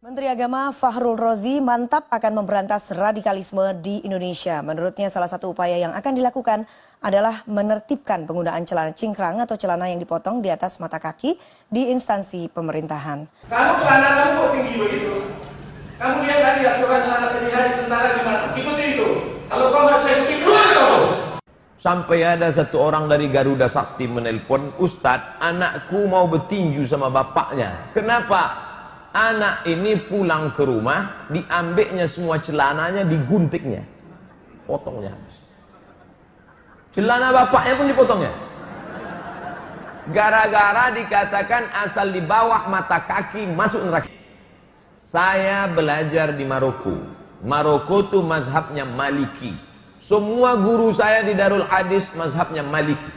Menteri Agama Fahrul Razi mantap akan memberantas radikalisme di Indonesia. Menurutnya salah satu upaya yang akan dilakukan adalah menertibkan penggunaan celana cingkrang atau celana yang dipotong di atas mata kaki di instansi pemerintahan. Kamu celana kamu kok tinggi begitu? Kamu lihat tadi aturan celana terlihat di tentara di mana? Ikuti itu. Kalau kau nggak bisa ikuti, keluar kamu. Sampai ada satu orang dari Garuda Sakti menelpon, Ustadz, anakku mau bertinju sama bapaknya. Kenapa? Anak ini pulang ke rumah, diambilnya semua celananya, diguntiknya, potongnya habis. Celana bapaknya pun dipotongnya. Gara-gara dikatakan asal di bawah mata kaki masuk neraka. Saya belajar di Maroko. Maroko itu mazhabnya Maliki. Semua guru saya di Darul Hadis mazhabnya Maliki.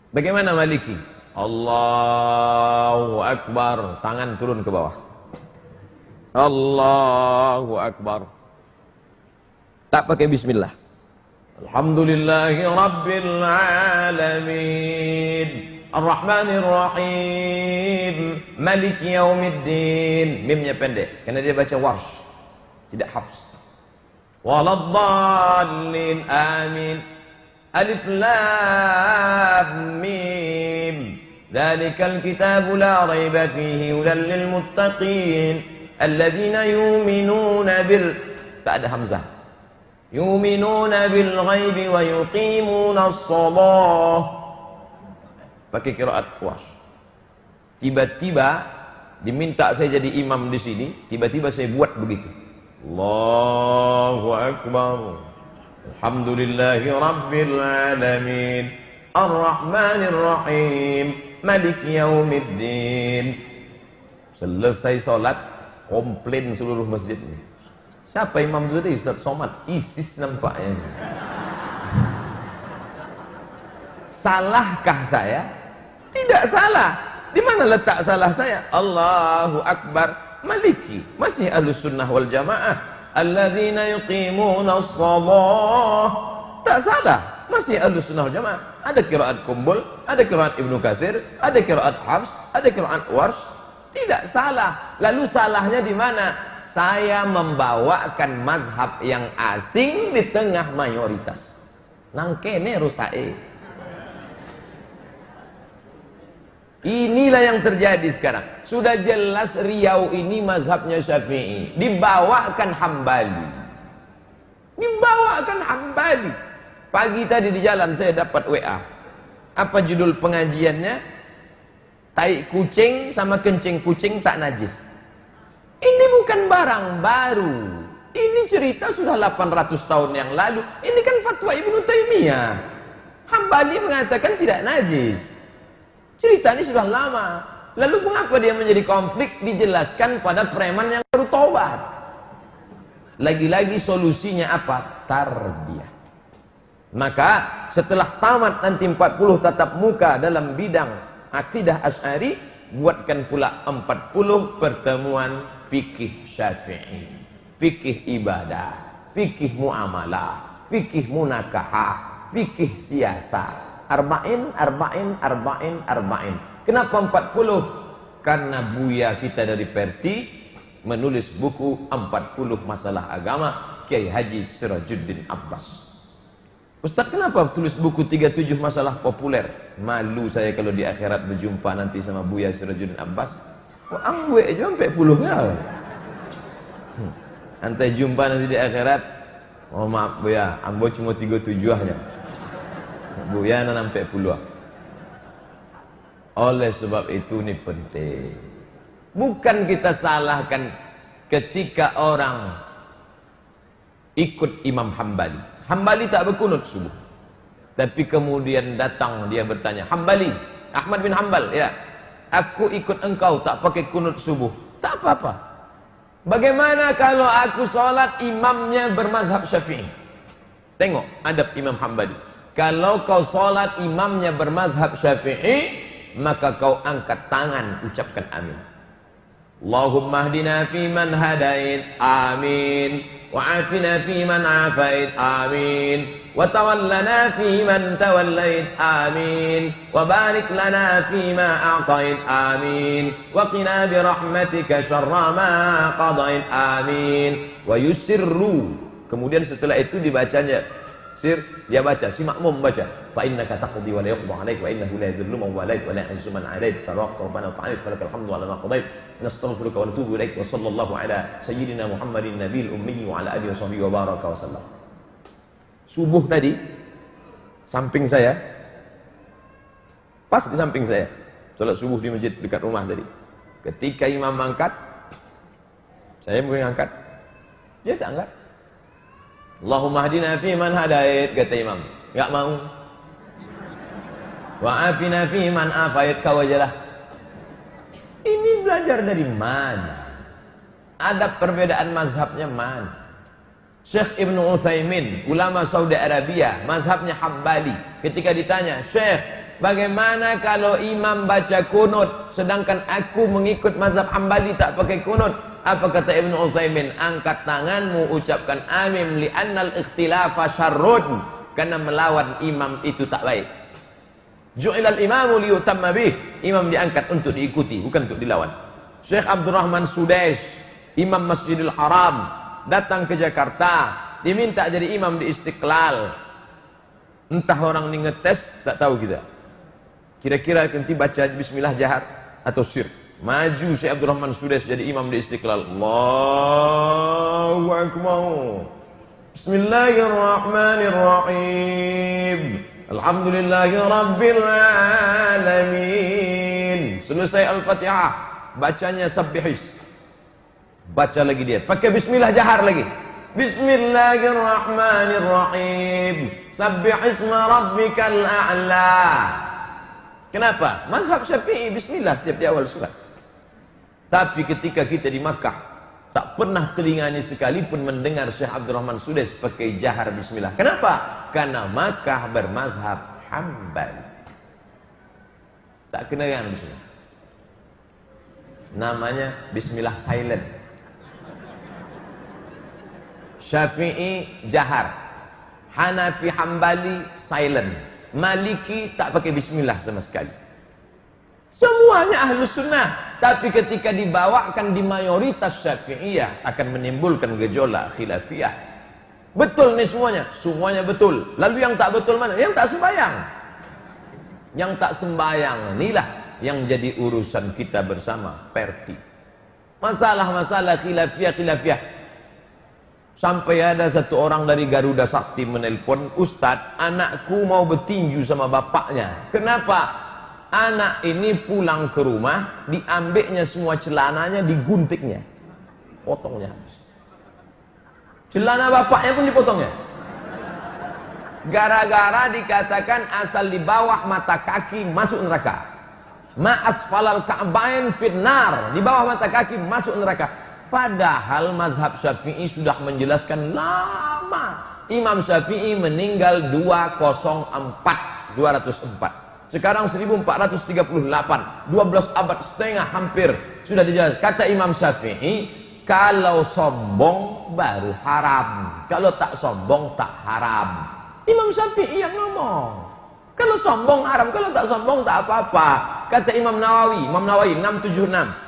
Bagaimana Maliki? Allahu Akbar, tangan turun ke bawah. Allahu Akbar. Tak pakai bismillah. Alhamdulillahi Rabbil Alamin, Ar-Rahmanir Rahim, Maliki Yaumiddin. Mimnya pendek, karena dia baca warsh, tidak hafs. Waladdallin, amin. Alif Lam Mim. Dzalikal kitabu la raiba fihi hudal lil muttaqin alladzina yu'minuna bil, tak ada hamzah, yu'minuna bil ghaibi wa yuqimuna as-shalah. Pakai qiraat Warsh. Tiba-tiba diminta saya jadi imam di sini, tiba-tiba saya buat begitu. Allahu Akbar. Alhamdulillahi Rabbil Alamin, Ar-Rahmanir Rahim, Maliki Yaumiddin. Selesai sholat, komplain seluruh masjid ini. Siapa imam tadi? Ustaz Somad. ISIS nampaknya. Salahkah saya? Tidak salah. Di mana letak salah saya? Allahu Akbar. Maliki. Masih Ahlus Sunnah wal Jamaah. Alladzina yuqimuna as-shalah. Tak salah. Masih Ahlus Sunnah wal Jamaah. Ada qiraat Kumbul, ada qiraat Ibnu Katsir, ada qiraat Hafs, ada qiraat Warsh. Tidak salah. Lalu salahnya di mana? Saya membawakan mazhab yang asing di tengah mayoritas. Nang kene rusae. Inilah yang terjadi sekarang. Sudah jelas Riau ini mazhabnya Syafi'i, dibawakan Hambali. Dibawakan Hambali. Pagi tadi di jalan saya dapat WA. Apa judul pengajiannya? Tai kucing sama kencing kucing tak najis. Ini bukan barang baru. Ini cerita sudah 800 tahun yang lalu. Ini kan fatwa Ibnu Taimiyah. Hambali mengatakan tidak najis. Cerita ini sudah lama. Lalu mengapa dia menjadi konflik? Dijelaskan pada preman yang baru tobat. Lagi-lagi solusinya apa? Tarbiyah. Maka setelah tamat nanti 40 tatap muka dalam bidang akidah Asy'ari, buatkan pula 40 pertemuan fikih Syafi'i, fikih ibadah, fikih muamalah, fikih munakahah, fikih siasat. Arba'in. Kenapa 40? Karena Buya kita dari Perti menulis buku 40 masalah agama, Kiai Haji Sirajuddin Abbas. Ustaz, kenapa tulis buku 37 masalah populer? Malu saya kalau di akhirat berjumpa nanti sama Buya Sirajuddin Abbas. Kok angwe aja sampai puluhnya. Nanti jumpa nanti di akhirat. Oh maaf Buya, ambo cuma 37 aja. Buya nan sampai puluh. Oleh sebab itu ini penting. Bukan kita salahkan ketika orang ikut Imam Hambali. Hambali tak berkunut subuh. Tapi kemudian datang dia bertanya, Hambali, Ahmad bin Hanbal, ya, aku ikut engkau tak pakai kunut subuh. Tak apa-apa. Bagaimana kalau aku sholat imamnya bermazhab Syafi'i? Tengok adab Imam Hambali. Kalau kau sholat imamnya bermazhab Syafi'i, maka kau angkat tangan, ucapkan amin. Allahumma hdina fi man hadait, amin. وعافنا فيمن عافيت آمين وتولنا فيمن توليت آمين وبارك لنا فيما أعطيت آمين وقنا برحمتك شر ما قضيت آمين ويسروا. Kemudian setelah itu dibacanya dia baca, si makmum baca, fa innaka taqdi wa la yuqda 'alaik wa innahu la yadhillu man walait wa la yu'izzu man 'adait tawakkal rabbana wa ta'ala falakal hamdu 'ala ma qadait nastaghfiruka wa natubu ilaik wa sallallahu ala sayyidina Muhammadin nabiyil ummi wa ala alihi wa sahbihi wa baraka wa sallam. Subuh tadi samping saya, pas di samping saya, salat subuh di masjid dekat rumah tadi. Ketika imam angkat, saya mau angkat, dia tak angkat. Allahumma hadina fi man hadait, kata imam. Enggak mau. Wa afina fi man afait, kau ajalah. Ini belajar dari mana? Ada perbedaan mazhabnya mana? Syekh Ibnu Utsaimin, ulama Saudi Arabia, mazhabnya Hambali. Ketika ditanya, "Syekh, bagaimana kalau imam baca kunut sedangkan aku mengikut mazhab Hambali tak pakai kunut?" Apa kata Ibnu Utsaimin? Angkat tanganmu, ucapkan amin, li'annal ikhtilafa syarrun, karena melawan imam itu tak baik. Ju'ilal imamu liyutamma bih, imam diangkat untuk diikuti, bukan untuk dilawan. Syekh Abdurrahman Sudais, imam Masjidil Haram, datang ke Jakarta, diminta jadi imam di Istiqlal. Entah orang ini ngetes, tak tahu kita. Kira-kira nanti baca bismillah jahar atau sir. Maju Syekh Abdurrahman Sudais jadi imam di Istiqlal. Allahu Akbar. Bismillahirrahmanirrahim. Alhamdulillahi Rabbil Alamin. Selesai Al-Fatihah, bacanya Sabbihis. Baca lagi dia, pakai bismillah jahar lagi. Bismillahirrahmanirrahim. Sabbihisma rabbikal a'la. Kenapa? Mazhab Syafi'i bismillah setiap di awal surat. Tapi ketika kita di Makkah, tak pernah telinganya sekalipun mendengar Syekh Abdurrahman Sudais pakai jahar bismillah. Kenapa? Karena Makkah bermazhab Hambali. Tak kena yang bismillah. Namanya bismillah silent. Syafi'i jahar, Hanafi Hambali silent, Maliki tak pakai bismillah sama sekali. Semuanya ahlus sunnah, tapi ketika dibawakan di mayoritas Syafi'iyah akan menimbulkan gejolak khilafiyah. Betul nih semuanya, semuanya betul. Lalu yang tak betul mana? Yang tak sembahyang. Yang tak sembahyang inilah yang jadi urusan kita bersama, perti. Masalah-masalah khilafiyah. Sampai ada satu orang dari Garuda Sakti menelpon, "Ustadz, anakku mau bertinju sama bapaknya." Kenapa? Anak ini pulang ke rumah, diambilnya semua celananya, diguntiknya, potongnya habis. Celana bapaknya pun dipotongnya. Gara-gara dikatakan asal di bawah mata kaki masuk neraka. Ma asfalal ka'bain finnar, di bawah mata kaki masuk neraka. Padahal mazhab Syafi'i sudah menjelaskan lama. Imam Syafi'i meninggal 204. Sekarang 1438, 12 abad setengah hampir sudah dijelaskan. Kata Imam Syafi'i, kalau sombong baru haram, kalau tak sombong tak haram. Imam Syafi'i yang ngomong. Kalau sombong haram, kalau tak sombong tak apa-apa. Kata Imam Nawawi 676.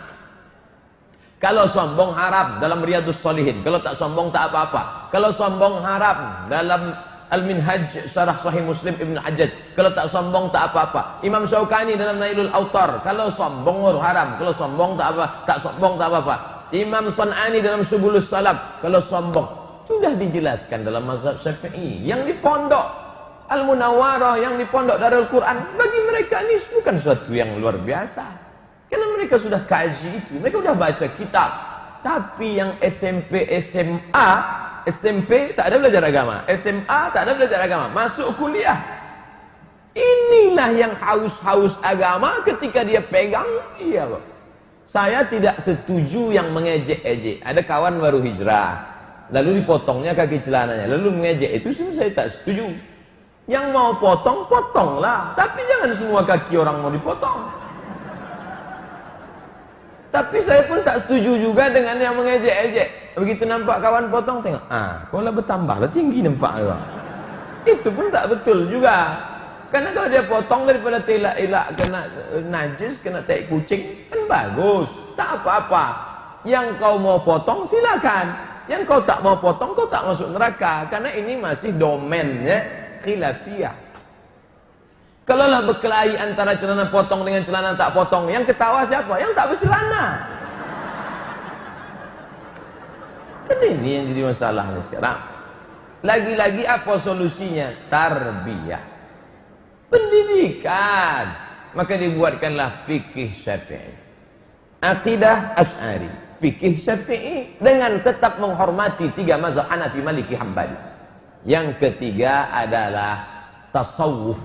Kalau sombong haram dalam Riyadhus Shalihin, kalau tak sombong tak apa-apa. Kalau sombong haram dalam Al-Minhaj Syarah Sahih Muslim Ibn Hajjaj, kalau tak sombong tak apa-apa. Imam Syaukani dalam Nailul Autar, kalau sombong haram, kalau sombong tak sombong tak apa-apa. Imam Sun'ani dalam Subulus Salam, kalau sombong. Sudah dijelaskan dalam mazhab Syafi'i. Yang di pondok Al-Munawwarah, yang di pondok Darul Quran, bagi mereka ini bukan suatu yang luar biasa. Karena mereka sudah kaji itu, mereka sudah baca kitab. Tapi yang SMP, SMA, SMP tak ada belajar agama, SMA tak ada belajar agama, masuk kuliah. Inilah yang haus-haus agama, ketika dia pegang, iya Pak. Saya tidak setuju yang mengejek-ejek. Ada kawan baru hijrah, lalu dipotongnya kaki celananya, lalu mengejek, itu saya tak setuju. Yang mau potong, potonglah, tapi jangan semua kaki orang mau dipotong. Tapi saya pun tak setuju juga dengan yang mengejek-ejek. begitu nampak kawan potong tengok, kau lah bertambah lah tinggi nampak kau. Itu pun tak betul juga. Karena kalau dia potong daripada elak-elak kena najis, kena tai kucing, kan bagus, tak apa-apa. Yang kau mau potong silakan. Yang kau tak mau potong, kau tak masuk neraka. Karena ini masih domennya khilafiyah. Kalau lah berkelahi antara celana potong dengan celana tak potong, yang ketawa siapa? Yang tak bercelana. Kan ini yang jadi masalah sekarang. Lagi-lagi apa solusinya? Tarbiyah, pendidikan. Maka dibuatkanlah fikih Syafi'i, akidah Asy'ari, fikih Syafi'i, dengan tetap menghormati tiga mazhab Hanafi, Maliki, Hambali. Yang ketiga adalah tasawuf.